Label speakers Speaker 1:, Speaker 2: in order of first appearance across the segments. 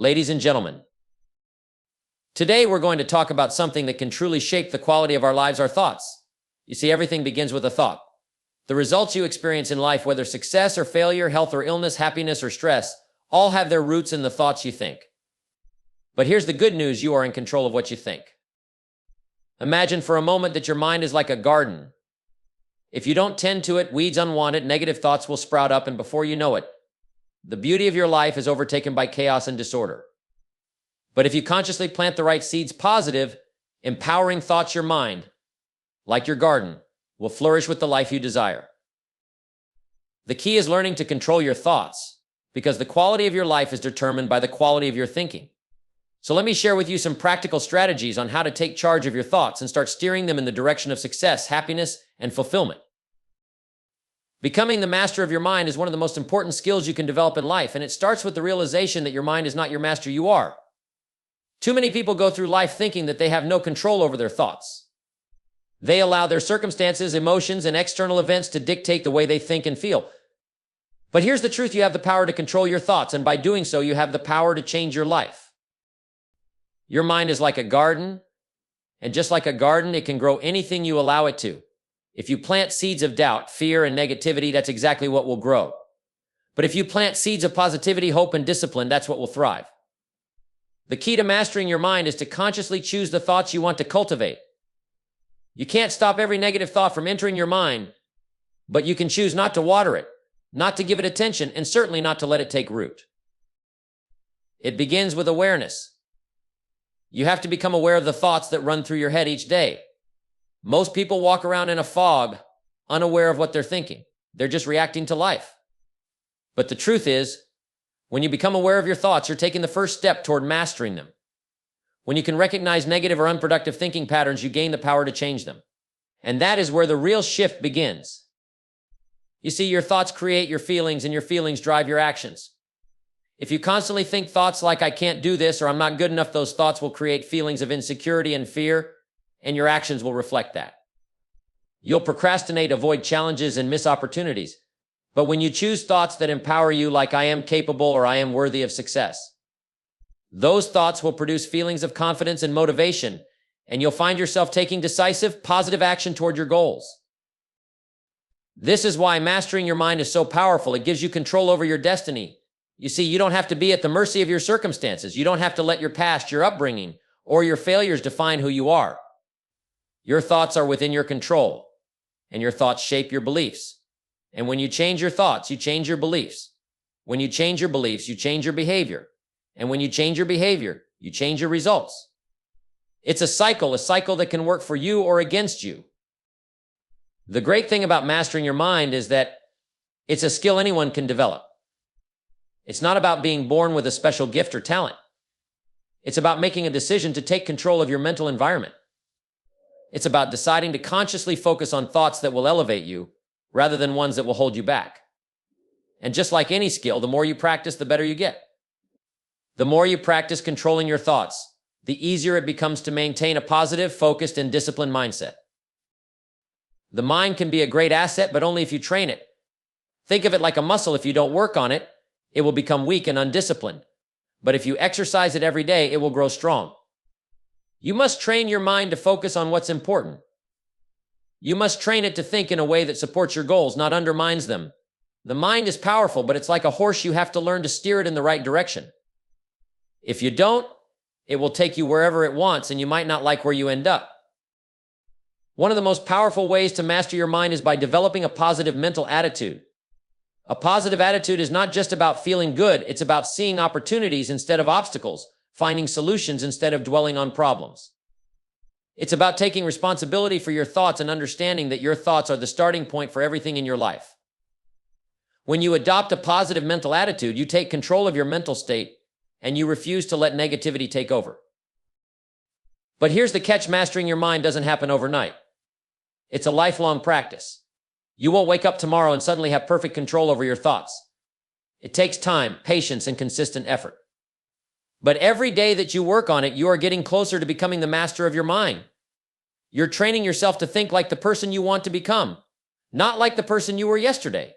Speaker 1: Ladies and gentlemen, today we're going to talk about something that can truly shape the quality of our lives, our thoughts. You see, everything begins with a thought. The results you experience in life, whether success or failure, health or illness, happiness or stress, all have their roots in the thoughts you think. But here's the good news: you are in control of what you think. Imagine for a moment that your mind is like a garden. If you don't tend to it, weeds unwanted, negative thoughts will sprout up, and before you know it, the beauty of your life is overtaken by chaos and disorder. But if you consciously plant the right seeds, positive, empowering thoughts, your mind, like your garden, will flourish with the life you desire. The key is learning to control your thoughts, because the quality of your life is determined by the quality of your thinking. So let me share with you some practical strategies on how to take charge of your thoughts and start steering them in the direction of success, happiness, and fulfillment. Becoming the master of your mind is one of the most important skills you can develop in life, and it starts with the realization that your mind is not your master, you are. Too many people go through life thinking that they have no control over their thoughts. They allow their circumstances, emotions, and external events to dictate the way they think and feel. But here's the truth: you have the power to control your thoughts, and by doing so, you have the power to change your life. Your mind is like a garden, and just like a garden, it can grow anything you allow it to. If you plant seeds of doubt, fear, and negativity, that's exactly what will grow. But if you plant seeds of positivity, hope, and discipline, that's what will thrive. The key to mastering your mind is to consciously choose the thoughts you want to cultivate. You can't stop every negative thought from entering your mind, but you can choose not to water it, not to give it attention, and certainly not to let it take root. It begins with awareness. You have to become aware of the thoughts that run through your head each day. Most people walk around in a fog, unaware of what they're thinking. They're just reacting to life. But the truth is, when you become aware of your thoughts, you're taking the first step toward mastering them. When you can recognize negative or unproductive thinking patterns, you gain the power to change them. And that is where the real shift begins. You see, your thoughts create your feelings, and your feelings drive your actions. If you constantly think thoughts like "I can't do this" or "I'm not good enough," those thoughts will create feelings of insecurity and fear, and your actions will reflect that. You'll procrastinate, avoid challenges, and miss opportunities. But when you choose thoughts that empower you, like "I am capable" or "I am worthy of success," those thoughts will produce feelings of confidence and motivation, and you'll find yourself taking decisive, positive action toward your goals. This is why mastering your mind is so powerful. It gives you control over your destiny. You see, you don't have to be at the mercy of your circumstances. You don't have to let your past, your upbringing, or your failures define who you are. Your thoughts are within your control, and your thoughts shape your beliefs. And when you change your thoughts, you change your beliefs. When you change your beliefs, you change your behavior. And when you change your behavior, you change your results. It's a cycle that can work for you or against you. The great thing about mastering your mind is that it's a skill anyone can develop. It's not about being born with a special gift or talent. It's about making a decision to take control of your mental environment. It's about deciding to consciously focus on thoughts that will elevate you rather than ones that will hold you back. And just like any skill, the more you practice, the better you get. The more you practice controlling your thoughts, the easier it becomes to maintain a positive, focused, and disciplined mindset. The mind can be a great asset, but only if you train it. Think of it like a muscle. If you don't work on it, it will become weak and undisciplined. But if you exercise it every day, it will grow strong. You must train your mind to focus on what's important. You must train it to think in a way that supports your goals, not undermines them. The mind is powerful, but it's like a horse. You have to learn to steer it in the right direction. If you don't, it will take you wherever it wants, and you might not like where you end up. One of the most powerful ways to master your mind is by developing a positive mental attitude. A positive attitude is not just about feeling good. It's about seeing opportunities instead of obstacles, finding solutions instead of dwelling on problems. It's about taking responsibility for your thoughts and understanding that your thoughts are the starting point for everything in your life. When you adopt a positive mental attitude, you take control of your mental state and you refuse to let negativity take over. But here's the catch: mastering your mind doesn't happen overnight. It's a lifelong practice. You won't wake up tomorrow and suddenly have perfect control over your thoughts. It takes time, patience, and consistent effort. But every day that you work on it, you are getting closer to becoming the master of your mind. You're training yourself to think like the person you want to become, not like the person you were yesterday.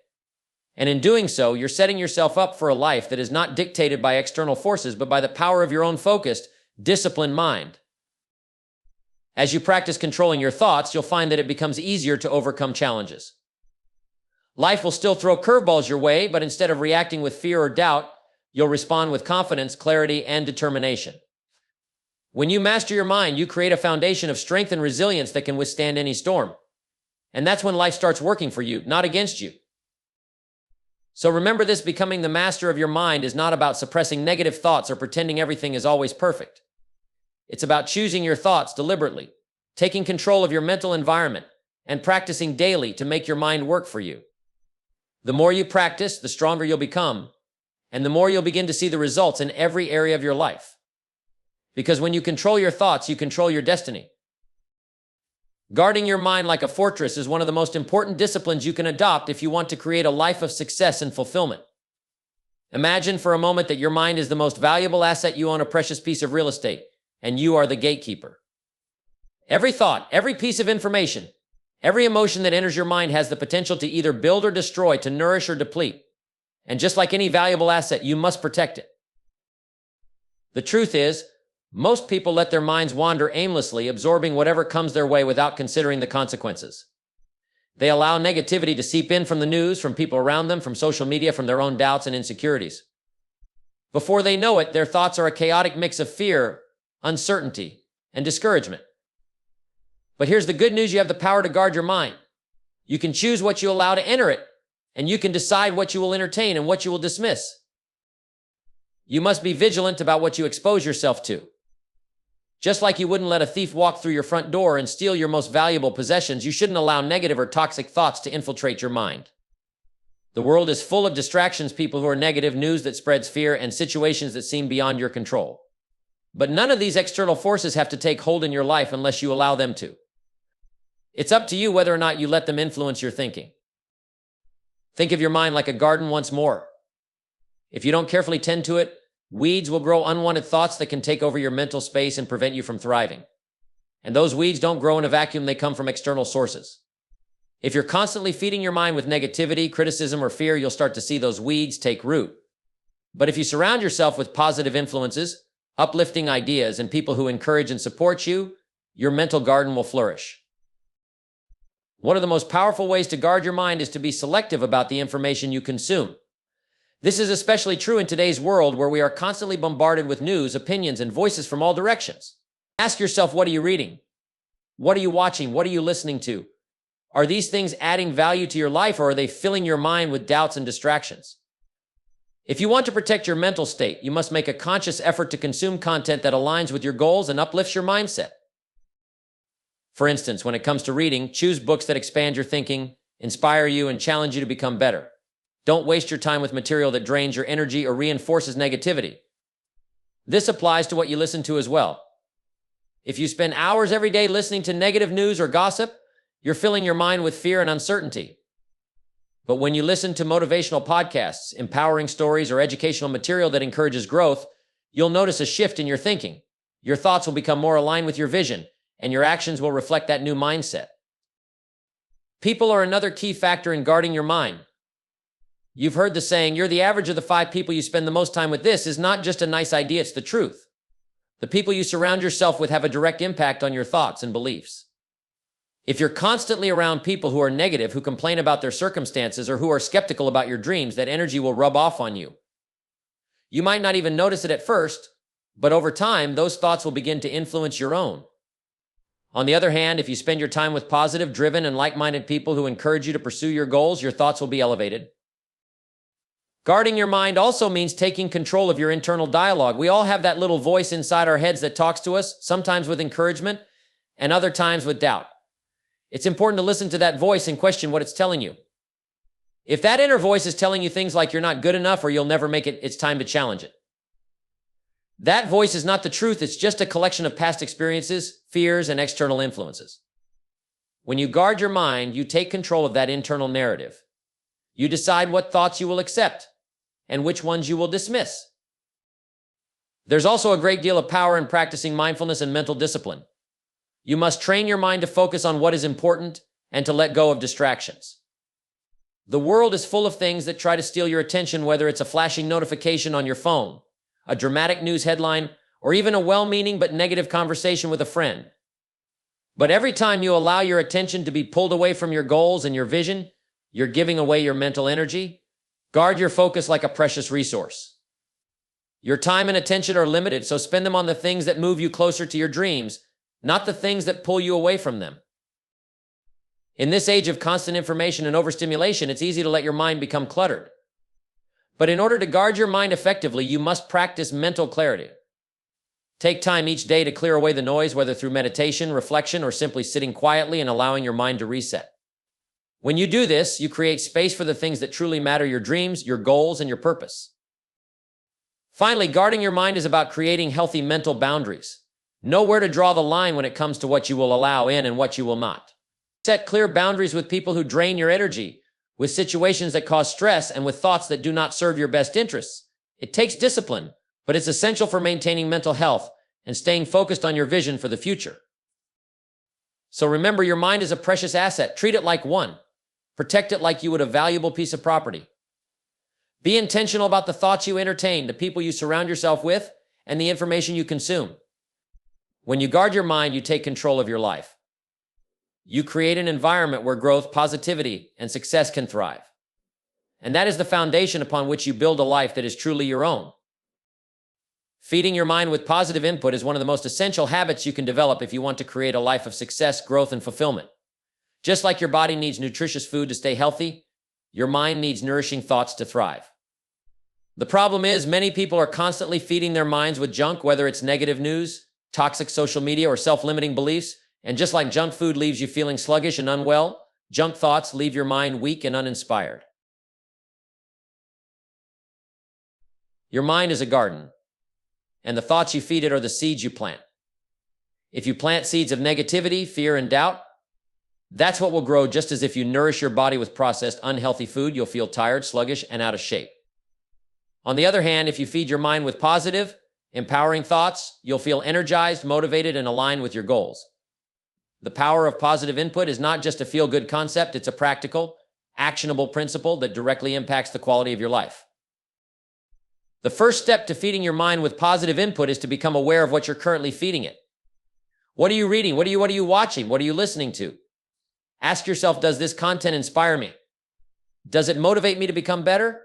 Speaker 1: And in doing so, you're setting yourself up for a life that is not dictated by external forces, but by the power of your own focused, disciplined mind. As you practice controlling your thoughts, you'll find that it becomes easier to overcome challenges. Life will still throw curveballs your way, but instead of reacting with fear or doubt, you'll respond with confidence, clarity, and determination. When you master your mind, you create a foundation of strength and resilience that can withstand any storm. And that's when life starts working for you, not against you. So remember this: becoming the master of your mind is not about suppressing negative thoughts or pretending everything is always perfect. It's about choosing your thoughts deliberately, taking control of your mental environment, and practicing daily to make your mind work for you. The more you practice, the stronger you'll become, and the more you'll begin to see the results in every area of your life. Because when you control your thoughts, you control your destiny. Guarding your mind like a fortress is one of the most important disciplines you can adopt if you want to create a life of success and fulfillment. Imagine for a moment that your mind is the most valuable asset you own, a precious piece of real estate, and you are the gatekeeper. Every thought, every piece of information, every emotion that enters your mind has the potential to either build or destroy, to nourish or deplete. And just like any valuable asset, you must protect it. The truth is, most people let their minds wander aimlessly, absorbing whatever comes their way without considering the consequences. They allow negativity to seep in from the news, from people around them, from social media, from their own doubts and insecurities. Before they know it, their thoughts are a chaotic mix of fear, uncertainty, and discouragement. But here's the good news: you have the power to guard your mind. You can choose what you allow to enter it, and you can decide what you will entertain and what you will dismiss. You must be vigilant about what you expose yourself to. Just like you wouldn't let a thief walk through your front door and steal your most valuable possessions, you shouldn't allow negative or toxic thoughts to infiltrate your mind. The world is full of distractions, people who are negative, news that spreads fear, and situations that seem beyond your control. But none of these external forces have to take hold in your life unless you allow them to. It's up to you whether or not you let them influence your thinking. Think of your mind like a garden once more. If you don't carefully tend to it, weeds will grow unwanted thoughts that can take over your mental space and prevent you from thriving. And those weeds don't grow in a vacuum, they come from external sources. If you're constantly feeding your mind with negativity, criticism, or fear, you'll start to see those weeds take root. But if you surround yourself with positive influences, uplifting ideas, and people who encourage and support you, your mental garden will flourish. One of the most powerful ways to guard your mind is to be selective about the information you consume. This is especially true in today's world, where we are constantly bombarded with news, opinions, and voices from all directions. Ask yourself, what are you reading? What are you watching? What are you listening to? Are these things adding value to your life, or are they filling your mind with doubts and distractions? If you want to protect your mental state, you must make a conscious effort to consume content that aligns with your goals and uplifts your mindset. For instance, when it comes to reading, choose books that expand your thinking, inspire you, and challenge you to become better. Don't waste your time with material that drains your energy or reinforces negativity. This applies to what you listen to as well. If you spend hours every day listening to negative news or gossip, you're filling your mind with fear and uncertainty. But when you listen to motivational podcasts, empowering stories, or educational material that encourages growth, you'll notice a shift in your thinking. Your thoughts will become more aligned with your vision, and your actions will reflect that new mindset. People are another key factor in guarding your mind. You've heard the saying, you're the average of the 5 people you spend the most time with. This is not just a nice idea, it's the truth. The people you surround yourself with have a direct impact on your thoughts and beliefs. If you're constantly around people who are negative, who complain about their circumstances, or who are skeptical about your dreams, that energy will rub off on you. You might not even notice it at first, but over time, those thoughts will begin to influence your own. On the other hand, if you spend your time with positive, driven, and like-minded people who encourage you to pursue your goals, your thoughts will be elevated. Guarding your mind also means taking control of your internal dialogue. We all have that little voice inside our heads that talks to us, sometimes with encouragement and other times with doubt. It's important to listen to that voice and question what it's telling you. If that inner voice is telling you things like you're not good enough or you'll never make it, it's time to challenge it. That voice is not the truth. It's just a collection of past experiences, fears, and external influences. When you guard your mind, you take control of that internal narrative. You decide what thoughts you will accept and which ones you will dismiss. There's also a great deal of power in practicing mindfulness and mental discipline. You must train your mind to focus on what is important and to let go of distractions. The world is full of things that try to steal your attention, whether it's a flashing notification on your phone, a dramatic news headline, or even a well-meaning but negative conversation with a friend. But every time you allow your attention to be pulled away from your goals and your vision, you're giving away your mental energy. Guard your focus like a precious resource. Your time and attention are limited, so spend them on the things that move you closer to your dreams, not the things that pull you away from them. In this age of constant information and overstimulation, it's easy to let your mind become cluttered. But in order to guard your mind effectively, you must practice mental clarity. Take time each day to clear away the noise, whether through meditation, reflection, or simply sitting quietly and allowing your mind to reset. When you do this, you create space for the things that truly matter: your dreams, your goals, and your purpose. Finally, guarding your mind is about creating healthy mental boundaries. Know where to draw the line when it comes to what you will allow in and what you will not. Set clear boundaries with people who drain your energy, with situations that cause stress, and with thoughts that do not serve your best interests. It takes discipline, but it's essential for maintaining mental health and staying focused on your vision for the future. So remember, your mind is a precious asset. Treat it like one. Protect it like you would a valuable piece of property. Be intentional about the thoughts you entertain, the people you surround yourself with, and the information you consume. When you guard your mind, you take control of your life. You create an environment where growth, positivity, and success can thrive. And that is the foundation upon which you build a life that is truly your own. Feeding your mind with positive input is one of the most essential habits you can develop if you want to create a life of success, growth, and fulfillment. Just like your body needs nutritious food to stay healthy, your mind needs nourishing thoughts to thrive. The problem is, many people are constantly feeding their minds with junk, whether it's negative news, toxic social media, or self-limiting beliefs. And just like junk food leaves you feeling sluggish and unwell, junk thoughts leave your mind weak and uninspired. Your mind is a garden, and the thoughts you feed it are the seeds you plant. If you plant seeds of negativity, fear, and doubt, that's what will grow. Just as if you nourish your body with processed, unhealthy food, you'll feel tired, sluggish, and out of shape. On the other hand, if you feed your mind with positive, empowering thoughts, you'll feel energized, motivated, and aligned with your goals. The power of positive input is not just a feel-good concept, it's a practical, actionable principle that directly impacts the quality of your life. The first step to feeding your mind with positive input is to become aware of what you're currently feeding it. What are you reading? What are you watching? What are you listening to? Ask yourself, does this content inspire me? Does it motivate me to become better?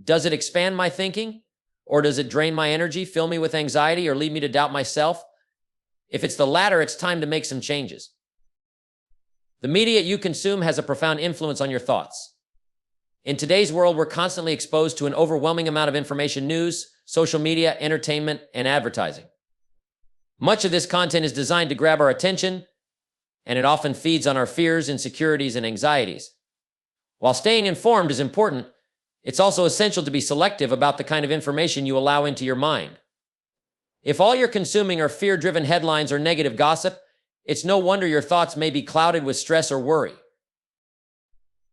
Speaker 1: Does it expand my thinking? Or does it drain my energy, fill me with anxiety, or lead me to doubt myself? If it's the latter, it's time to make some changes. The media you consume has a profound influence on your thoughts. In today's world, we're constantly exposed to an overwhelming amount of information: news, social media, entertainment, and advertising. Much of this content is designed to grab our attention, and it often feeds on our fears, insecurities, and anxieties. While staying informed is important, it's also essential to be selective about the kind of information you allow into your mind. If all you're consuming are fear-driven headlines or negative gossip, it's no wonder your thoughts may be clouded with stress or worry.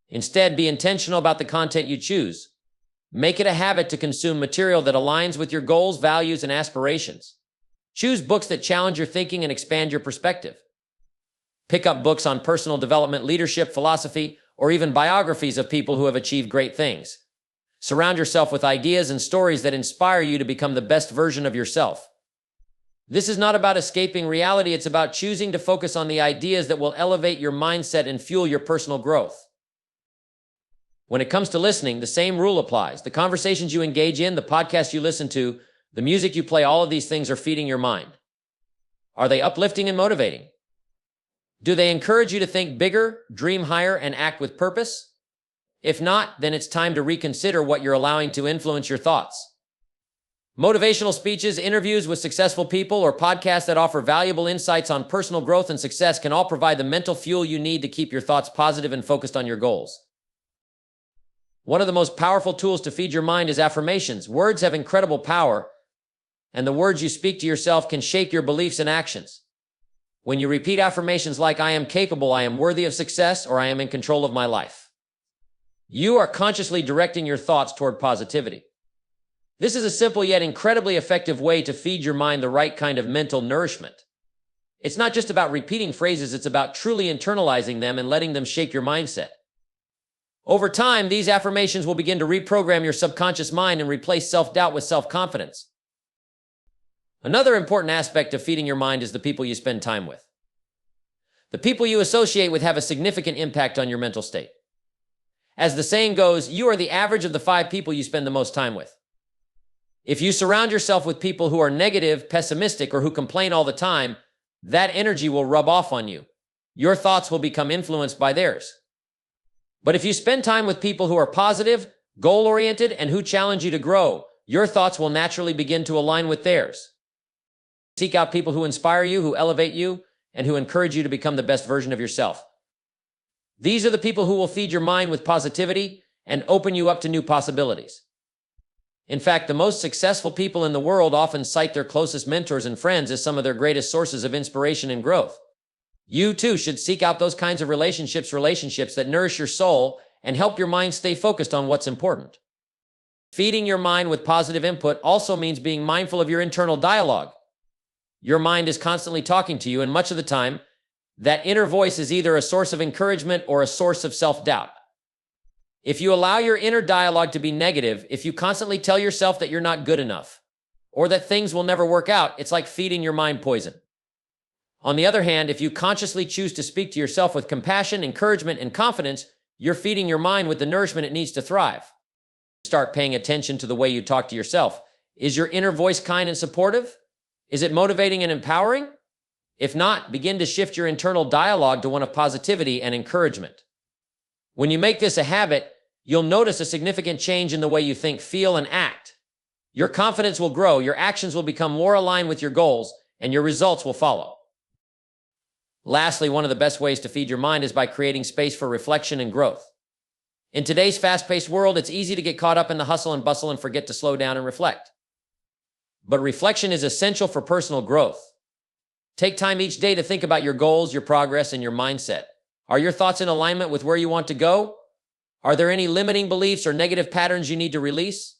Speaker 1: Instead, be intentional about the content you choose. Make it a habit to consume material that aligns with your goals, values, and aspirations. Choose books that challenge your thinking and expand your perspective. Pick up books on personal development, leadership, philosophy, or even biographies of people who have achieved great things. Surround yourself with ideas and stories that inspire you to become the best version of yourself. This is not about escaping reality, it's about choosing to focus on the ideas that will elevate your mindset and fuel your personal growth. When it comes to listening, the same rule applies. The conversations you engage in, the podcasts you listen to, the music you play, all of these things are feeding your mind. Are they uplifting and motivating? Do they encourage you to think bigger, dream higher, and act with purpose? If not, then it's time to reconsider what you're allowing to influence your thoughts. Motivational speeches, interviews with successful people, or podcasts that offer valuable insights on personal growth and success can all provide the mental fuel you need to keep your thoughts positive and focused on your goals. One of the most powerful tools to feed your mind is affirmations. Words have incredible power, and the words you speak to yourself can shape your beliefs and actions. When you repeat affirmations like "I am capable," "I am worthy of success," or "I am in control of my life," you are consciously directing your thoughts toward positivity. This is a simple yet incredibly effective way to feed your mind the right kind of mental nourishment. It's not just about repeating phrases, it's about truly internalizing them and letting them shape your mindset. Over time, these affirmations will begin to reprogram your subconscious mind and replace self-doubt with self-confidence. Another important aspect of feeding your mind is the people you spend time with. The people you associate with have a significant impact on your mental state. As the saying goes, you are the average of the 5 people you spend the most time with. If you surround yourself with people who are negative, pessimistic, or who complain all the time, that energy will rub off on you. Your thoughts will become influenced by theirs. But if you spend time with people who are positive, goal-oriented, and who challenge you to grow, your thoughts will naturally begin to align with theirs. Seek out people who inspire you, who elevate you, and who encourage you to become the best version of yourself. These are the people who will feed your mind with positivity and open you up to new possibilities. In fact, the most successful people in the world often cite their closest mentors and friends as some of their greatest sources of inspiration and growth. You too should seek out those kinds of relationships that nourish your soul and help your mind stay focused on what's important. Feeding your mind with positive input also means being mindful of your internal dialogue. Your mind is constantly talking to you, and much of the time, that inner voice is either a source of encouragement or a source of self-doubt. If you allow your inner dialogue to be negative, if you constantly tell yourself that you're not good enough, or that things will never work out, it's like feeding your mind poison. On the other hand, if you consciously choose to speak to yourself with compassion, encouragement, and confidence, you're feeding your mind with the nourishment it needs to thrive. Start paying attention to the way you talk to yourself. Is your inner voice kind and supportive? Is it motivating and empowering? If not, begin to shift your internal dialogue to one of positivity and encouragement. When you make this a habit, you'll notice a significant change in the way you think, feel, and act. Your confidence will grow, your actions will become more aligned with your goals, and your results will follow. Lastly, one of the best ways to feed your mind is by creating space for reflection and growth. In today's fast-paced world, it's easy to get caught up in the hustle and bustle and forget to slow down and reflect. But reflection is essential for personal growth. Take time each day to think about your goals, your progress, and your mindset. Are your thoughts in alignment with where you want to go? Are there any limiting beliefs or negative patterns you need to release?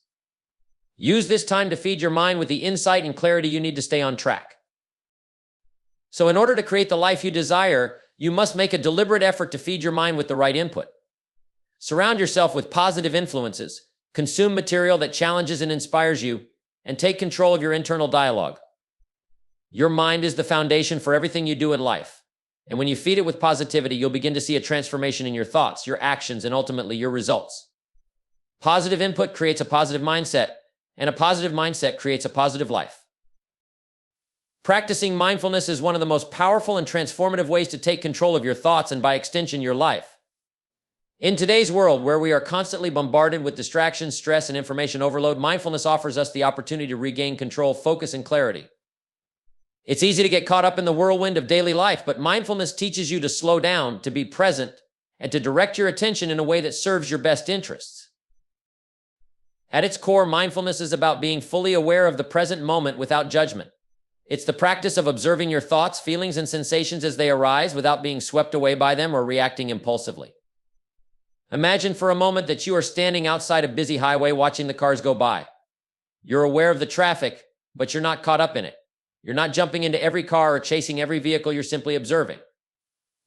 Speaker 1: Use this time to feed your mind with the insight and clarity you need to stay on track. So in order to create the life you desire, you must make a deliberate effort to feed your mind with the right input. Surround yourself with positive influences, consume material that challenges and inspires you, and take control of your internal dialogue. Your mind is the foundation for everything you do in life. And when you feed it with positivity, you'll begin to see a transformation in your thoughts, your actions, and ultimately your results. Positive input creates a positive mindset, and a positive mindset creates a positive life. Practicing mindfulness is one of the most powerful and transformative ways to take control of your thoughts and, by extension, your life. In today's world, where we are constantly bombarded with distractions, stress, and information overload, mindfulness offers us the opportunity to regain control, focus, and clarity. It's easy to get caught up in the whirlwind of daily life, but mindfulness teaches you to slow down, to be present, and to direct your attention in a way that serves your best interests. At its core, mindfulness is about being fully aware of the present moment without judgment. It's the practice of observing your thoughts, feelings, and sensations as they arise without being swept away by them or reacting impulsively. Imagine for a moment that you are standing outside a busy highway watching the cars go by. You're aware of the traffic, but you're not caught up in it. You're not jumping into every car or chasing every vehicle, you're simply observing.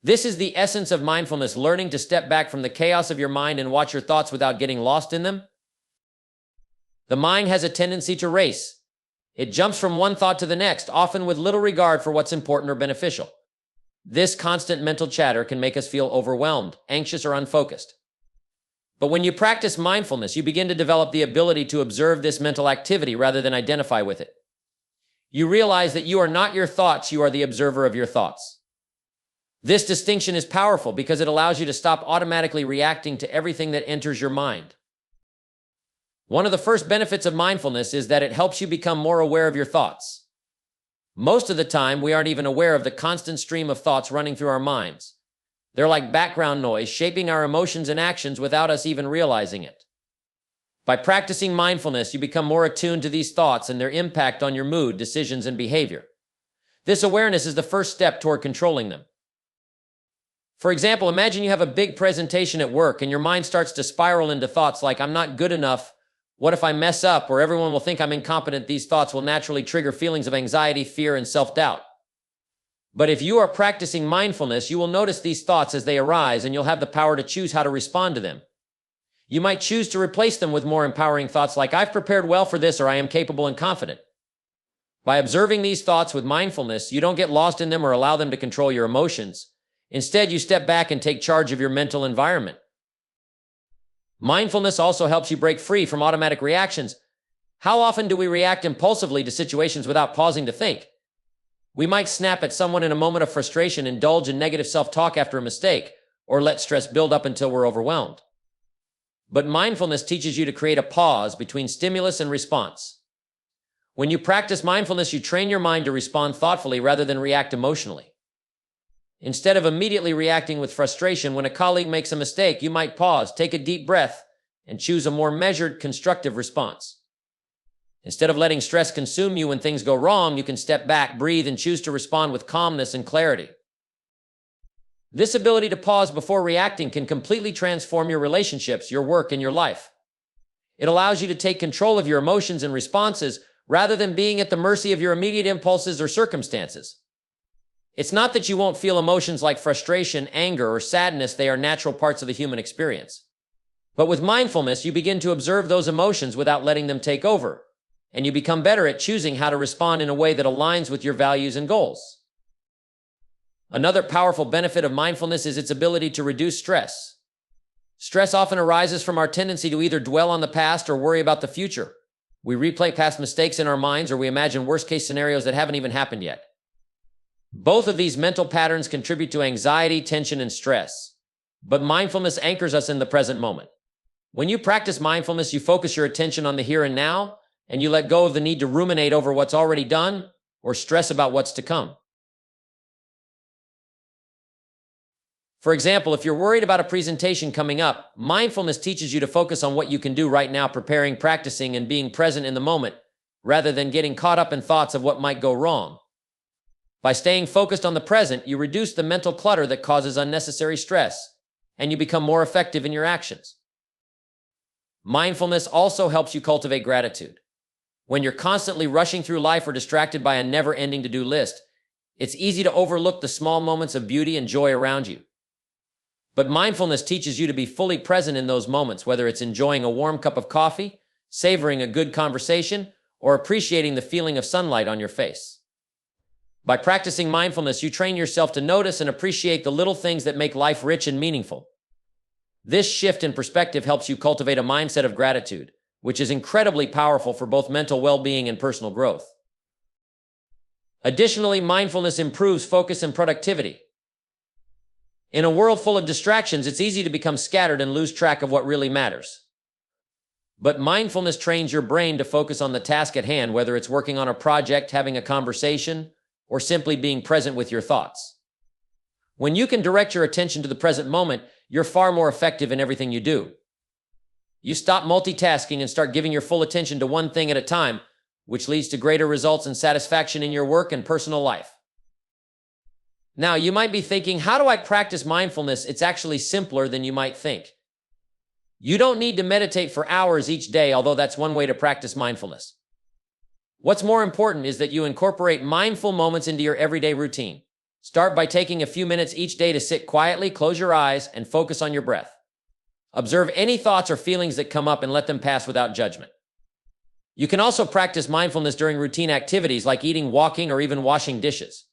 Speaker 1: This is the essence of mindfulness, learning to step back from the chaos of your mind and watch your thoughts without getting lost in them. The mind has a tendency to race. It jumps from one thought to the next, often with little regard for what's important or beneficial. This constant mental chatter can make us feel overwhelmed, anxious, or unfocused. But when you practice mindfulness, you begin to develop the ability to observe this mental activity rather than identify with it. You realize that you are not your thoughts, you are the observer of your thoughts. This distinction is powerful because it allows you to stop automatically reacting to everything that enters your mind. One of the first benefits of mindfulness is that it helps you become more aware of your thoughts. Most of the time, we aren't even aware of the constant stream of thoughts running through our minds. They're like background noise, shaping our emotions and actions without us even realizing it. By practicing mindfulness, you become more attuned to these thoughts and their impact on your mood, decisions, and behavior. This awareness is the first step toward controlling them. For example, imagine you have a big presentation at work and your mind starts to spiral into thoughts like, I'm not good enough, what if I mess up, or everyone will think I'm incompetent. These thoughts will naturally trigger feelings of anxiety, fear, and self-doubt. But if you are practicing mindfulness, you will notice these thoughts as they arise and you'll have the power to choose how to respond to them. You might choose to replace them with more empowering thoughts like, I've prepared well for this, or I am capable and confident. By observing these thoughts with mindfulness, you don't get lost in them or allow them to control your emotions. Instead, you step back and take charge of your mental environment. Mindfulness also helps you break free from automatic reactions. How often do we react impulsively to situations without pausing to think? We might snap at someone in a moment of frustration, indulge in negative self-talk after a mistake, or let stress build up until we're overwhelmed. But mindfulness teaches you to create a pause between stimulus and response. When you practice mindfulness, you train your mind to respond thoughtfully rather than react emotionally. Instead of immediately reacting with frustration when a colleague makes a mistake, you might pause, take a deep breath, and choose a more measured, constructive response. Instead of letting stress consume you when things go wrong, you can step back, breathe, and choose to respond with calmness and clarity. This ability to pause before reacting can completely transform your relationships, your work, and your life. It allows you to take control of your emotions and responses rather than being at the mercy of your immediate impulses or circumstances. It's not that you won't feel emotions like frustration, anger, or sadness. They are natural parts of the human experience. But with mindfulness, you begin to observe those emotions without letting them take over, and you become better at choosing how to respond in a way that aligns with your values and goals. Another powerful benefit of mindfulness is its ability to reduce stress. Stress often arises from our tendency to either dwell on the past or worry about the future. We replay past mistakes in our minds, or we imagine worst-case scenarios that haven't even happened yet. Both of these mental patterns contribute to anxiety, tension, and stress. But mindfulness anchors us in the present moment. When you practice mindfulness, you focus your attention on the here and now, and you let go of the need to ruminate over what's already done or stress about what's to come. For example, if you're worried about a presentation coming up, mindfulness teaches you to focus on what you can do right now, preparing, practicing, and being present in the moment, rather than getting caught up in thoughts of what might go wrong. By staying focused on the present, you reduce the mental clutter that causes unnecessary stress, and you become more effective in your actions. Mindfulness also helps you cultivate gratitude. When you're constantly rushing through life or distracted by a never-ending to-do list, it's easy to overlook the small moments of beauty and joy around you. But mindfulness teaches you to be fully present in those moments, whether it's enjoying a warm cup of coffee, savoring a good conversation, or appreciating the feeling of sunlight on your face. By practicing mindfulness, you train yourself to notice and appreciate the little things that make life rich and meaningful. This shift in perspective helps you cultivate a mindset of gratitude, which is incredibly powerful for both mental well-being and personal growth. Additionally, mindfulness improves focus and productivity. In a world full of distractions, it's easy to become scattered and lose track of what really matters. But mindfulness trains your brain to focus on the task at hand, whether it's working on a project, having a conversation, or simply being present with your thoughts. When you can direct your attention to the present moment, you're far more effective in everything you do. You stop multitasking and start giving your full attention to one thing at a time, which leads to greater results and satisfaction in your work and personal life. Now, you might be thinking, how do I practice mindfulness? It's actually simpler than you might think. You don't need to meditate for hours each day, although that's one way to practice mindfulness. What's more important is that you incorporate mindful moments into your everyday routine. Start by taking a few minutes each day to sit quietly, close your eyes, and focus on your breath. Observe any thoughts or feelings that come up and let them pass without judgment. You can also practice mindfulness during routine activities like eating, walking, or even washing dishes.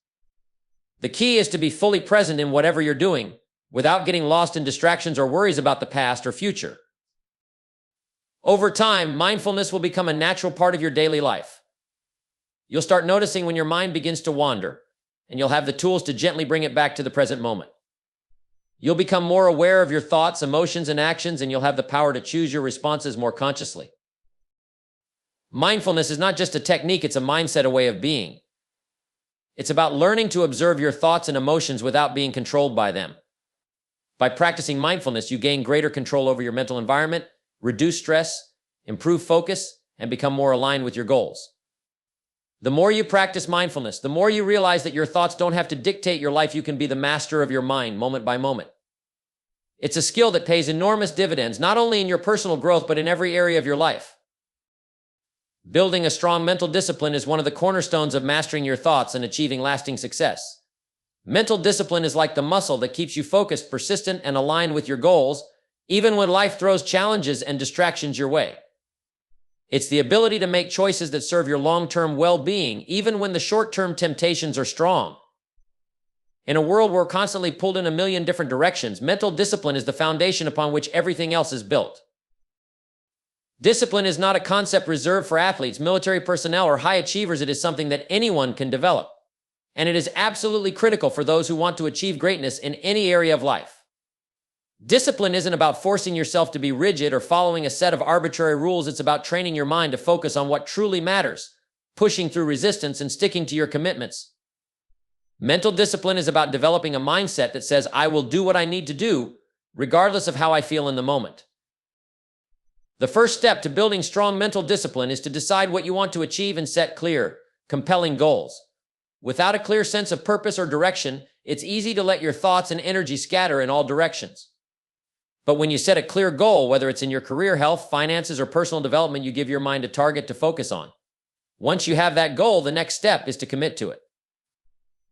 Speaker 1: The key is to be fully present in whatever you're doing, without getting lost in distractions or worries about the past or future. Over time, mindfulness will become a natural part of your daily life. You'll start noticing when your mind begins to wander, and you'll have the tools to gently bring it back to the present moment. You'll become more aware of your thoughts, emotions, and actions, and you'll have the power to choose your responses more consciously. Mindfulness is not just a technique, it's a mindset, a way of being. It's about learning to observe your thoughts and emotions without being controlled by them. By practicing mindfulness, you gain greater control over your mental environment, reduce stress, improve focus, and become more aligned with your goals. The more you practice mindfulness, the more you realize that your thoughts don't have to dictate your life. You can be the master of your mind, moment by moment. It's a skill that pays enormous dividends, not only in your personal growth, but in every area of your life. Building a strong mental discipline is one of the cornerstones of mastering your thoughts and achieving lasting success. Mental discipline is like the muscle that keeps you focused, persistent, and aligned with your goals, even when life throws challenges and distractions your way. It's the ability to make choices that serve your long-term well-being, even when the short-term temptations are strong. In a world where we're constantly pulled in a million different directions, mental discipline is the foundation upon which everything else is built. Discipline is not a concept reserved for athletes, military personnel, or high achievers. It is something that anyone can develop. And it is absolutely critical for those who want to achieve greatness in any area of life. Discipline isn't about forcing yourself to be rigid or following a set of arbitrary rules. It's about training your mind to focus on what truly matters, pushing through resistance and sticking to your commitments. Mental discipline is about developing a mindset that says, I will do what I need to do, regardless of how I feel in the moment. The first step to building strong mental discipline is to decide what you want to achieve and set clear, compelling goals. Without a clear sense of purpose or direction, it's easy to let your thoughts and energy scatter in all directions. But when you set a clear goal, whether it's in your career, health, finances, or personal development, you give your mind a target to focus on. Once you have that goal, the next step is to commit to it.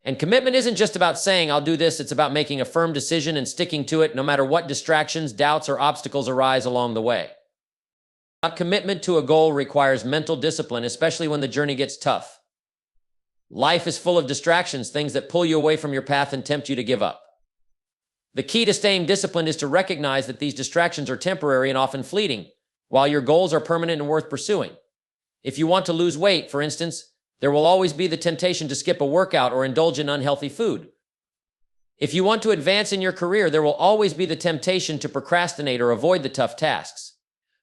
Speaker 1: And commitment isn't just about saying, I'll do this. It's about making a firm decision and sticking to it no matter what distractions, doubts, or obstacles arise along the way. Commitment to a goal requires mental discipline, especially when the journey gets tough. Life is full of distractions, things that pull you away from your path and tempt you to give up. The key to staying disciplined is to recognize that these distractions are temporary and often fleeting, while your goals are permanent and worth pursuing. If you want to lose weight, for instance, there will always be the temptation to skip a workout or indulge in unhealthy food. If you want to advance in your career, there will always be the temptation to procrastinate or avoid the tough tasks.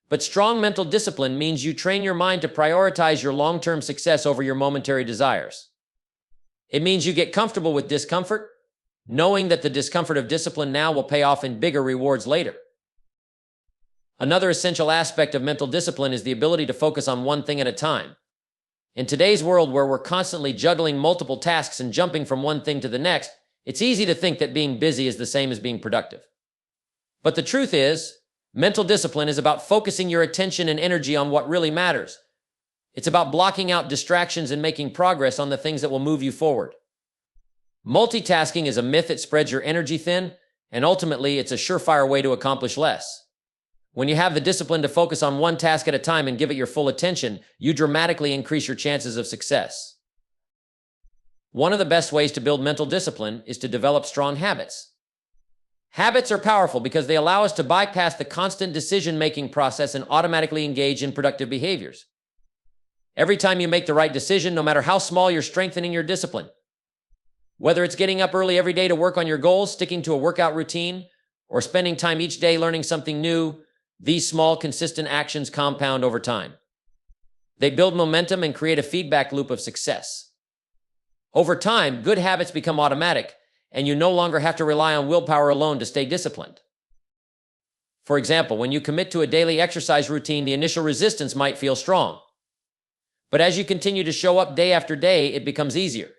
Speaker 1: But strong mental discipline means you train your mind to prioritize your long-term success over your momentary desires. It means you get comfortable with discomfort, knowing that the discomfort of discipline now will pay off in bigger rewards later. Another essential aspect of mental discipline is the ability to focus on one thing at a time. In today's world where we're constantly juggling multiple tasks and jumping from one thing to the next, it's easy to think that being busy is the same as being productive. But the truth is, mental discipline is about focusing your attention and energy on what really matters. It's about blocking out distractions and making progress on the things that will move you forward. Multitasking is a myth. It spreads your energy thin, and ultimately, it's a surefire way to accomplish less. When you have the discipline to focus on one task at a time and give it your full attention, you dramatically increase your chances of success. One of the best ways to build mental discipline is to develop strong habits. Habits are powerful because they allow us to bypass the constant decision-making process and automatically engage in productive behaviors. Every time you make the right decision, no matter how small, you're strengthening your discipline. Whether it's getting up early every day to work on your goals, sticking to a workout routine, or spending time each day learning something new, these small, consistent actions compound over time. They build momentum and create a feedback loop of success. Over time, good habits become automatic, and you no longer have to rely on willpower alone to stay disciplined. For example, when you commit to a daily exercise routine, the initial resistance might feel strong. But as you continue to show up day after day, it becomes easier.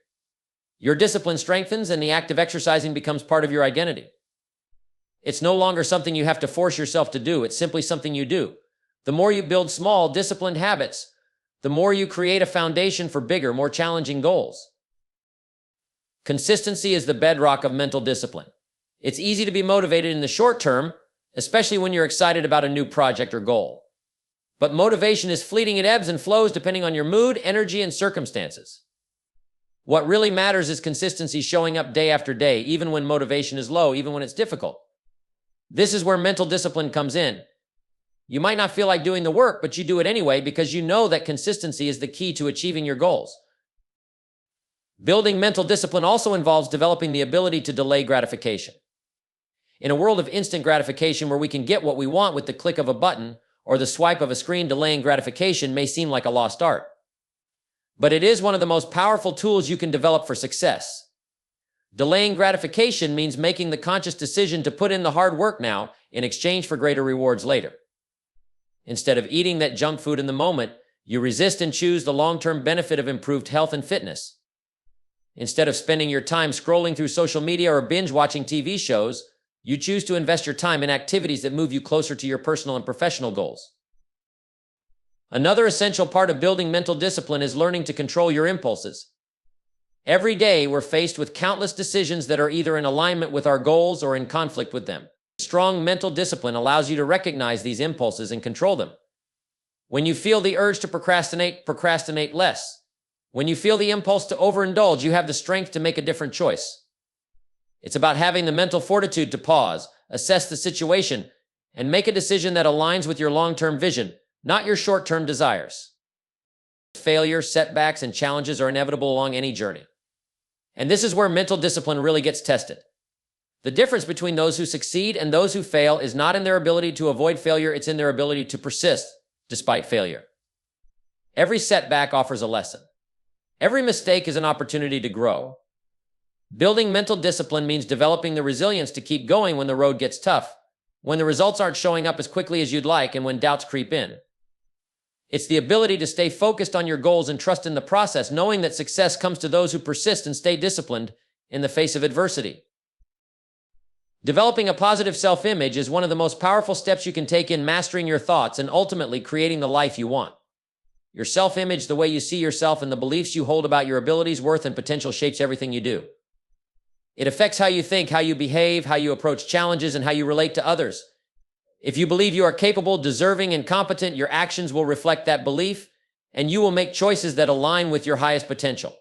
Speaker 1: Your discipline strengthens, and the act of exercising becomes part of your identity. It's no longer something you have to force yourself to do. It's simply something you do. The more you build small, disciplined habits, the more you create a foundation for bigger, more challenging goals. Consistency is the bedrock of mental discipline. It's easy to be motivated in the short term, especially when you're excited about a new project or goal. But motivation is fleeting. It ebbs and flows depending on your mood, energy, and circumstances. What really matters is consistency, showing up day after day, even when motivation is low, even when it's difficult. This is where mental discipline comes in. You might not feel like doing the work, but you do it anyway because you know that consistency is the key to achieving your goals. Building mental discipline also involves developing the ability to delay gratification. In a world of instant gratification where we can get what we want with the click of a button or the swipe of a screen, delaying gratification may seem like a lost art. But it is one of the most powerful tools you can develop for success. Delaying gratification means making the conscious decision to put in the hard work now in exchange for greater rewards later. Instead of eating that junk food in the moment, you resist and choose the long-term benefit of improved health and fitness. Instead of spending your time scrolling through social media or binge-watching TV shows, you choose to invest your time in activities that move you closer to your personal and professional goals. Another essential part of building mental discipline is learning to control your impulses. Every day, we're faced with countless decisions that are either in alignment with our goals or in conflict with them. Strong mental discipline allows you to recognize these impulses and control them. When you feel the urge to procrastinate, procrastinate less. When you feel the impulse to overindulge, you have the strength to make a different choice. It's about having the mental fortitude to pause, assess the situation, and make a decision that aligns with your long-term vision, not your short-term desires. Failure, setbacks, and challenges are inevitable along any journey. And this is where mental discipline really gets tested. The difference between those who succeed and those who fail is not in their ability to avoid failure, it's in their ability to persist despite failure. Every setback offers a lesson. Every mistake is an opportunity to grow. Building mental discipline means developing the resilience to keep going when the road gets tough, when the results aren't showing up as quickly as you'd like, and when doubts creep in. It's the ability to stay focused on your goals and trust in the process, knowing that success comes to those who persist and stay disciplined in the face of adversity. Developing a positive self-image is one of the most powerful steps you can take in mastering your thoughts and ultimately creating the life you want. Your self-image, the way you see yourself, and the beliefs you hold about your abilities, worth, and potential shapes everything you do. It affects how you think, how you behave, how you approach challenges, and how you relate to others. If you believe you are capable, deserving, and competent, your actions will reflect that belief, and you will make choices that align with your highest potential.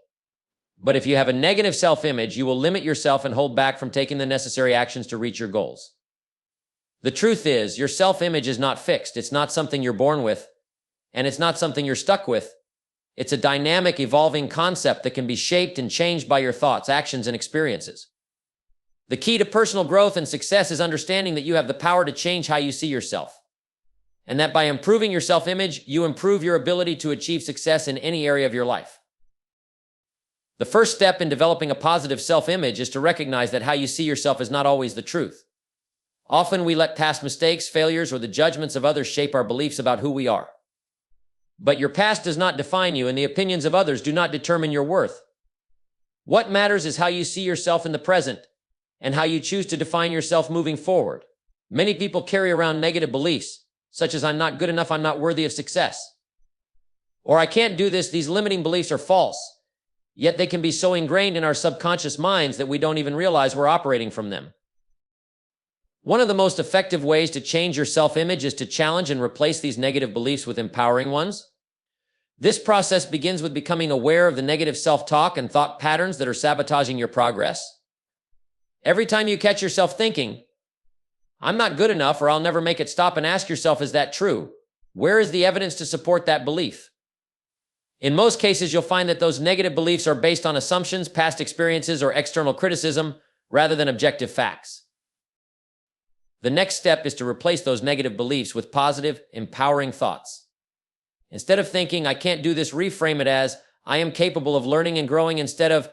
Speaker 1: But if you have a negative self-image, you will limit yourself and hold back from taking the necessary actions to reach your goals. The truth is, your self-image is not fixed. It's not something you're born with, and it's not something you're stuck with. It's a dynamic, evolving concept that can be shaped and changed by your thoughts, actions, and experiences. The key to personal growth and success is understanding that you have the power to change how you see yourself, and that by improving your self-image, you improve your ability to achieve success in any area of your life. The first step in developing a positive self-image is to recognize that how you see yourself is not always the truth. Often we let past mistakes, failures, or the judgments of others shape our beliefs about who we are. But your past does not define you, and the opinions of others do not determine your worth. What matters is how you see yourself in the present, and how you choose to define yourself moving forward. Many people carry around negative beliefs, such as I'm not good enough, I'm not worthy of success, or I can't do this. These limiting beliefs are false, yet they can be so ingrained in our subconscious minds that we don't even realize we're operating from them. One of the most effective ways to change your self-image is to challenge and replace these negative beliefs with empowering ones. This process begins with becoming aware of the negative self-talk and thought patterns that are sabotaging your progress. Every time you catch yourself thinking, I'm not good enough or I'll never make it, stop and ask yourself, is that true? Where is the evidence to support that belief? In most cases, you'll find that those negative beliefs are based on assumptions, past experiences, or external criticism, rather than objective facts. The next step is to replace those negative beliefs with positive, empowering thoughts. Instead of thinking, I can't do this, reframe it as, I am capable of learning and growing. Instead of,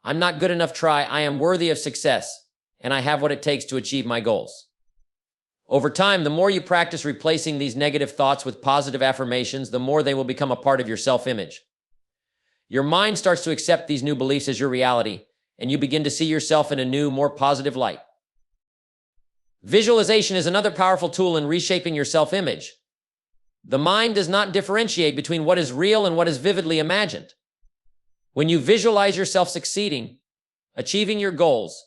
Speaker 1: I'm not good enough, try, I am worthy of success, and I have what it takes to achieve my goals. Over time, the more you practice replacing these negative thoughts with positive affirmations, the more they will become a part of your self-image. Your mind starts to accept these new beliefs as your reality, and you begin to see yourself in a new, more positive light. Visualization is another powerful tool in reshaping your self-image. The mind does not differentiate between what is real and what is vividly imagined. When you visualize yourself succeeding, achieving your goals,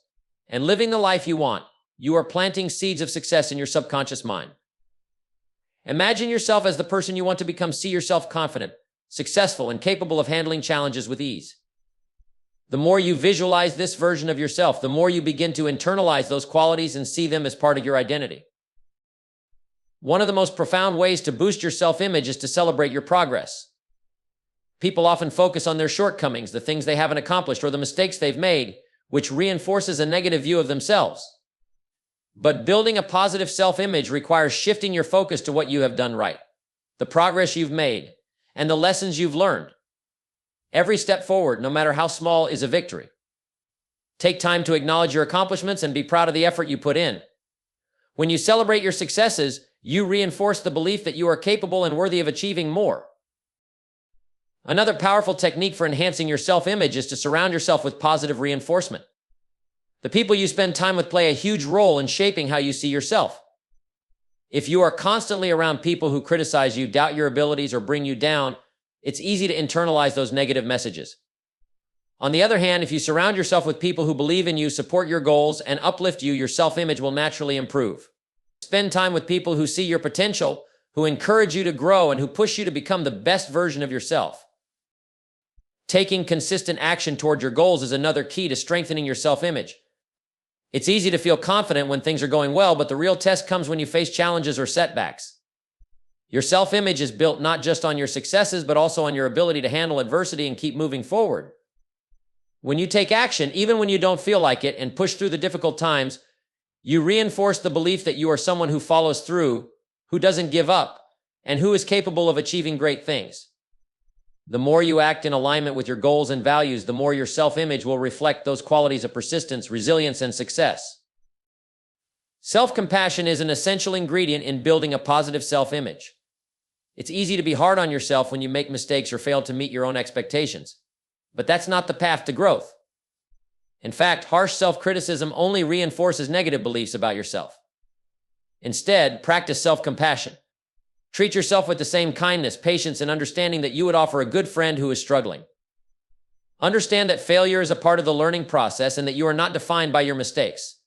Speaker 1: and living the life you want, you are planting seeds of success in your subconscious mind. Imagine yourself as the person you want to become. See yourself confident, successful, and capable of handling challenges with ease. The more you visualize this version of yourself, the more you begin to internalize those qualities and see them as part of your identity. One of the most profound ways to boost your self-image is to celebrate your progress. People often focus on their shortcomings, the things they haven't accomplished, or the mistakes they've made, which reinforces a negative view of themselves. But building a positive self-image requires shifting your focus to what you have done right, the progress you've made, and the lessons you've learned. Every step forward, no matter how small, is a victory. Take time to acknowledge your accomplishments and be proud of the effort you put in. When you celebrate your successes, you reinforce the belief that you are capable and worthy of achieving more. Another powerful technique for enhancing your self-image is to surround yourself with positive reinforcement. The people you spend time with play a huge role in shaping how you see yourself. If you are constantly around people who criticize you, doubt your abilities, or bring you down, it's easy to internalize those negative messages. On the other hand, if you surround yourself with people who believe in you, support your goals, and uplift you, your self-image will naturally improve. Spend time with people who see your potential, who encourage you to grow, and who push you to become the best version of yourself. Taking consistent action toward your goals is another key to strengthening your self-image. It's easy to feel confident when things are going well, but the real test comes when you face challenges or setbacks. Your self-image is built not just on your successes, but also on your ability to handle adversity and keep moving forward. When you take action, even when you don't feel like it, and push through the difficult times, you reinforce the belief that you are someone who follows through, who doesn't give up, and who is capable of achieving great things. The more you act in alignment with your goals and values, the more your self-image will reflect those qualities of persistence, resilience, and success. Self-compassion is an essential ingredient in building a positive self-image. It's easy to be hard on yourself when you make mistakes or fail to meet your own expectations. But that's not the path to growth. In fact, harsh self-criticism only reinforces negative beliefs about yourself. Instead, practice self-compassion. Treat yourself with the same kindness, patience, and understanding that you would offer a good friend who is struggling. Understand that failure is a part of the learning process and that you are not defined by your mistakes.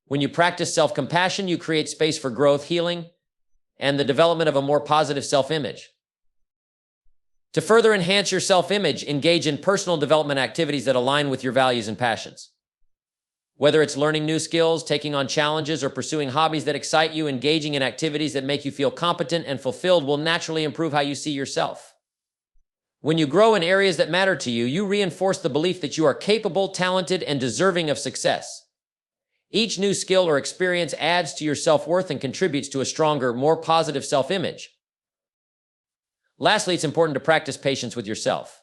Speaker 1: When you practice self-compassion, you create space for growth, healing, and the development of a more positive self-image. To further enhance your self-image, engage in personal development activities that align with your values and passions. Whether it's learning new skills, taking on challenges, or pursuing hobbies that excite you, engaging in activities that make you feel competent and fulfilled will naturally improve how you see yourself. When you grow in areas that matter to you, you reinforce the belief that you are capable, talented, and deserving of success. Each new skill or experience adds to your self-worth and contributes to a stronger, more positive self-image. Lastly, it's important to practice patience with yourself.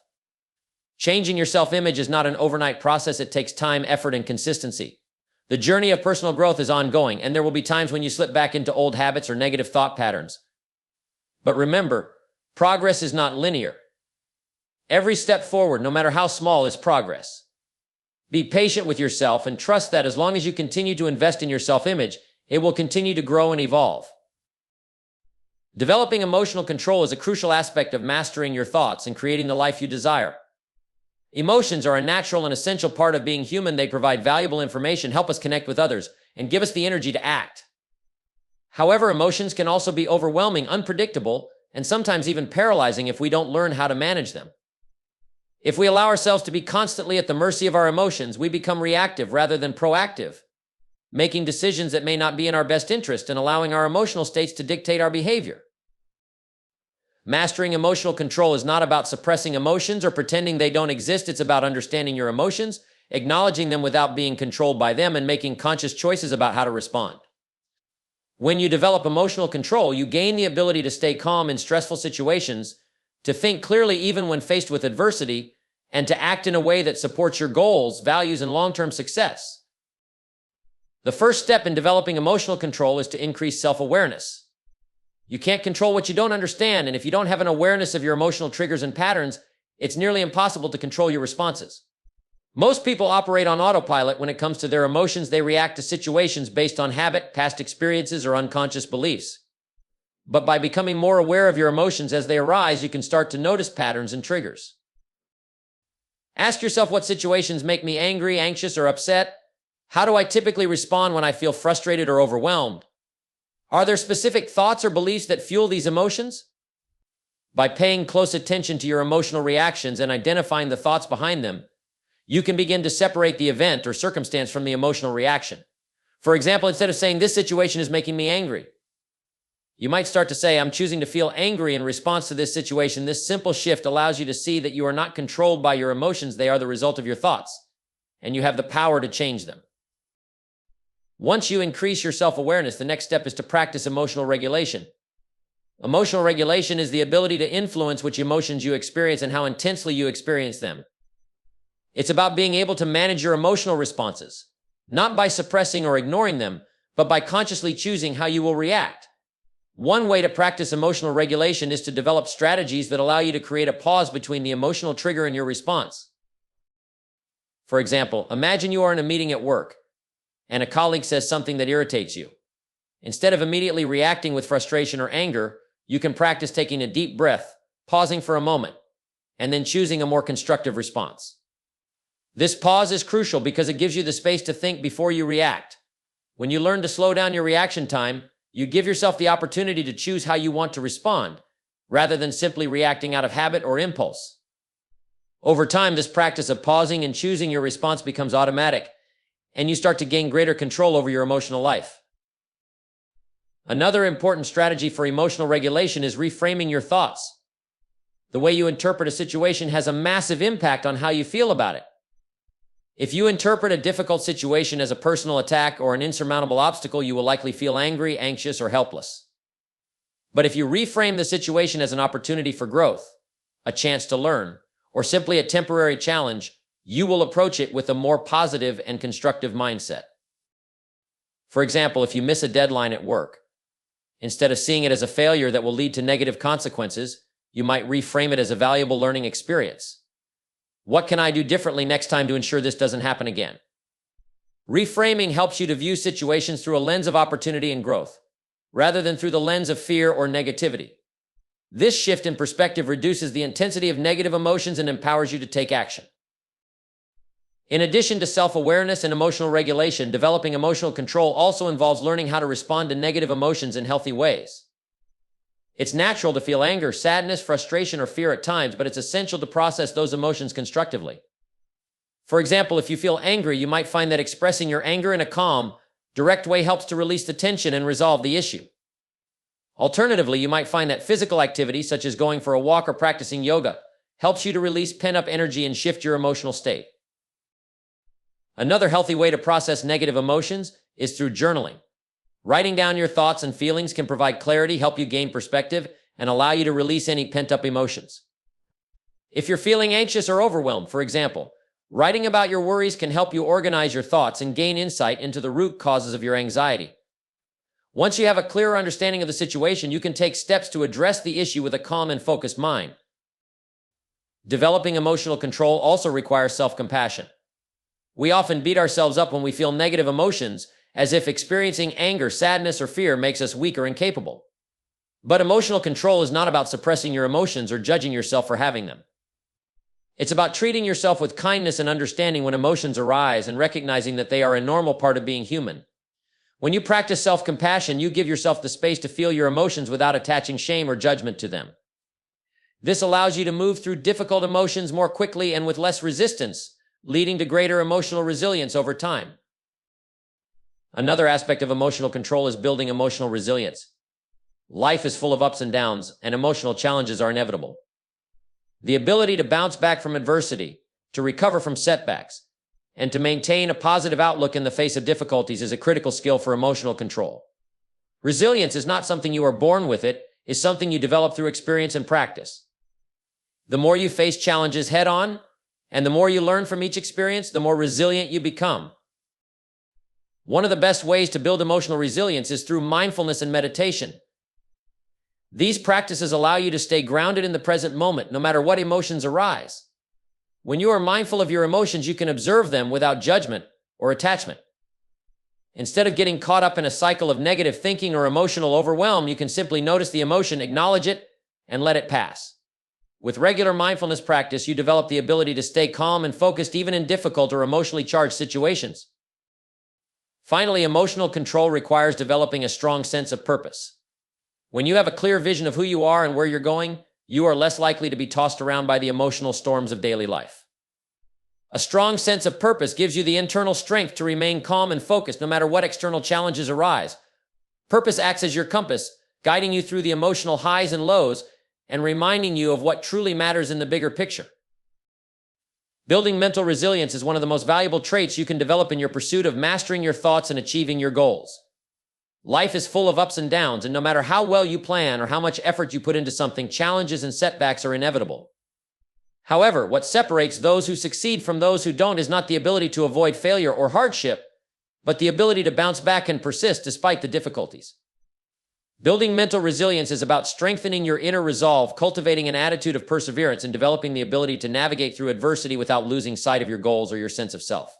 Speaker 1: Changing your self-image is not an overnight process. It takes time, effort, and consistency. The journey of personal growth is ongoing, and there will be times when you slip back into old habits or negative thought patterns. But remember, progress is not linear. Every step forward, no matter how small, is progress. Be patient with yourself and trust that as long as you continue to invest in your self-image, it will continue to grow and evolve. Developing emotional control is a crucial aspect of mastering your thoughts and creating the life you desire. Emotions are a natural and essential part of being human. They provide valuable information, help us connect with others, and give us the energy to act. However, emotions can also be overwhelming, unpredictable, and sometimes even paralyzing if we don't learn how to manage them. If we allow ourselves to be constantly at the mercy of our emotions, we become reactive rather than proactive, making decisions that may not be in our best interest and allowing our emotional states to dictate our behavior. Mastering emotional control is not about suppressing emotions or pretending they don't exist. It's about understanding your emotions, acknowledging them without being controlled by them, and making conscious choices about how to respond. When you develop emotional control, you gain the ability to stay calm in stressful situations, to think clearly even when faced with adversity, and to act in a way that supports your goals, values, and long-term success. The first step in developing emotional control is to increase self-awareness. You can't control what you don't understand, and if you don't have an awareness of your emotional triggers and patterns, it's nearly impossible to control your responses. Most people operate on autopilot when it comes to their emotions. They react to situations based on habit, past experiences, or unconscious beliefs. But by becoming more aware of your emotions as they arise, you can start to notice patterns and triggers. Ask yourself, what situations make me angry, anxious, or upset? How do I typically respond when I feel frustrated or overwhelmed? Are there specific thoughts or beliefs that fuel these emotions? By paying close attention to your emotional reactions and identifying the thoughts behind them, you can begin to separate the event or circumstance from the emotional reaction. For example, instead of saying, "This situation is making me angry," you might start to say, "I'm choosing to feel angry in response to this situation." This simple shift allows you to see that you are not controlled by your emotions. They are the result of your thoughts, and you have the power to change them. Once you increase your self-awareness, the next step is to practice emotional regulation. Emotional regulation is the ability to influence which emotions you experience and how intensely you experience them. It's about being able to manage your emotional responses, not by suppressing or ignoring them, but by consciously choosing how you will react. One way to practice emotional regulation is to develop strategies that allow you to create a pause between the emotional trigger and your response. For example, imagine you are in a meeting at work, and a colleague says something that irritates you. Instead of immediately reacting with frustration or anger, you can practice taking a deep breath, pausing for a moment, and then choosing a more constructive response. This pause is crucial because it gives you the space to think before you react. When you learn to slow down your reaction time, You give yourself the opportunity to choose how you want to respond, rather than simply reacting out of habit or impulse. Over time, this practice of pausing and choosing your response becomes automatic, and you start to gain greater control over your emotional life. Another important strategy for emotional regulation is reframing your thoughts. The way you interpret a situation has a massive impact on how you feel about it. If you interpret a difficult situation as a personal attack or an insurmountable obstacle, you will likely feel angry, anxious, or helpless. But if you reframe the situation as an opportunity for growth, a chance to learn, or simply a temporary challenge, you will approach it with a more positive and constructive mindset. For example, if you miss a deadline at work, instead of seeing it as a failure that will lead to negative consequences, you might reframe it as a valuable learning experience. What can I do differently next time to ensure this doesn't happen again? Reframing helps you to view situations through a lens of opportunity and growth, rather than through the lens of fear or negativity. This shift in perspective reduces the intensity of negative emotions and empowers you to take action. In addition to self-awareness and emotional regulation, developing emotional control also involves learning how to respond to negative emotions in healthy ways. It's natural to feel anger, sadness, frustration, or fear at times, but it's essential to process those emotions constructively. For example, if you feel angry, you might find that expressing your anger in a calm, direct way helps to release the tension and resolve the issue. Alternatively, you might find that physical activity, such as going for a walk or practicing yoga, helps you to release pent-up energy and shift your emotional state. Another healthy way to process negative emotions is through journaling. Writing down your thoughts and feelings can provide clarity, help you gain perspective, and allow you to release any pent-up emotions. If you're feeling anxious or overwhelmed, for example, writing about your worries can help you organize your thoughts and gain insight into the root causes of your anxiety. Once you have a clearer understanding of the situation, you can take steps to address the issue with a calm and focused mind. Developing emotional control also requires self-compassion. We often beat ourselves up when we feel negative emotions, as if experiencing anger, sadness, or fear makes us weak or incapable. But emotional control is not about suppressing your emotions or judging yourself for having them. It's about treating yourself with kindness and understanding when emotions arise and recognizing that they are a normal part of being human. When you practice self-compassion, you give yourself the space to feel your emotions without attaching shame or judgment to them. This allows you to move through difficult emotions more quickly and with less resistance, leading to greater emotional resilience over time. Another aspect of emotional control is building emotional resilience. Life is full of ups and downs, and emotional challenges are inevitable. The ability to bounce back from adversity, to recover from setbacks, and to maintain a positive outlook in the face of difficulties is a critical skill for emotional control. Resilience is not something you are born with, it is something you develop through experience and practice. The more you face challenges head on, and the more you learn from each experience, the more resilient you become. One of the best ways to build emotional resilience is through mindfulness and meditation. These practices allow you to stay grounded in the present moment, no matter what emotions arise. When you are mindful of your emotions, you can observe them without judgment or attachment. Instead of getting caught up in a cycle of negative thinking or emotional overwhelm, you can simply notice the emotion, acknowledge it, and let it pass. With regular mindfulness practice, you develop the ability to stay calm and focused even in difficult or emotionally charged situations. Finally, emotional control requires developing a strong sense of purpose. When you have a clear vision of who you are and where you're going, you are less likely to be tossed around by the emotional storms of daily life. A strong sense of purpose gives you the internal strength to remain calm and focused no matter what external challenges arise. Purpose acts as your compass, guiding you through the emotional highs and lows and reminding you of what truly matters in the bigger picture. Building mental resilience is one of the most valuable traits you can develop in your pursuit of mastering your thoughts and achieving your goals. Life is full of ups and downs, and no matter how well you plan or how much effort you put into something, challenges and setbacks are inevitable. However, what separates those who succeed from those who don't is not the ability to avoid failure or hardship, but the ability to bounce back and persist despite the difficulties. Building mental resilience is about strengthening your inner resolve, cultivating an attitude of perseverance, and developing the ability to navigate through adversity without losing sight of your goals or your sense of self.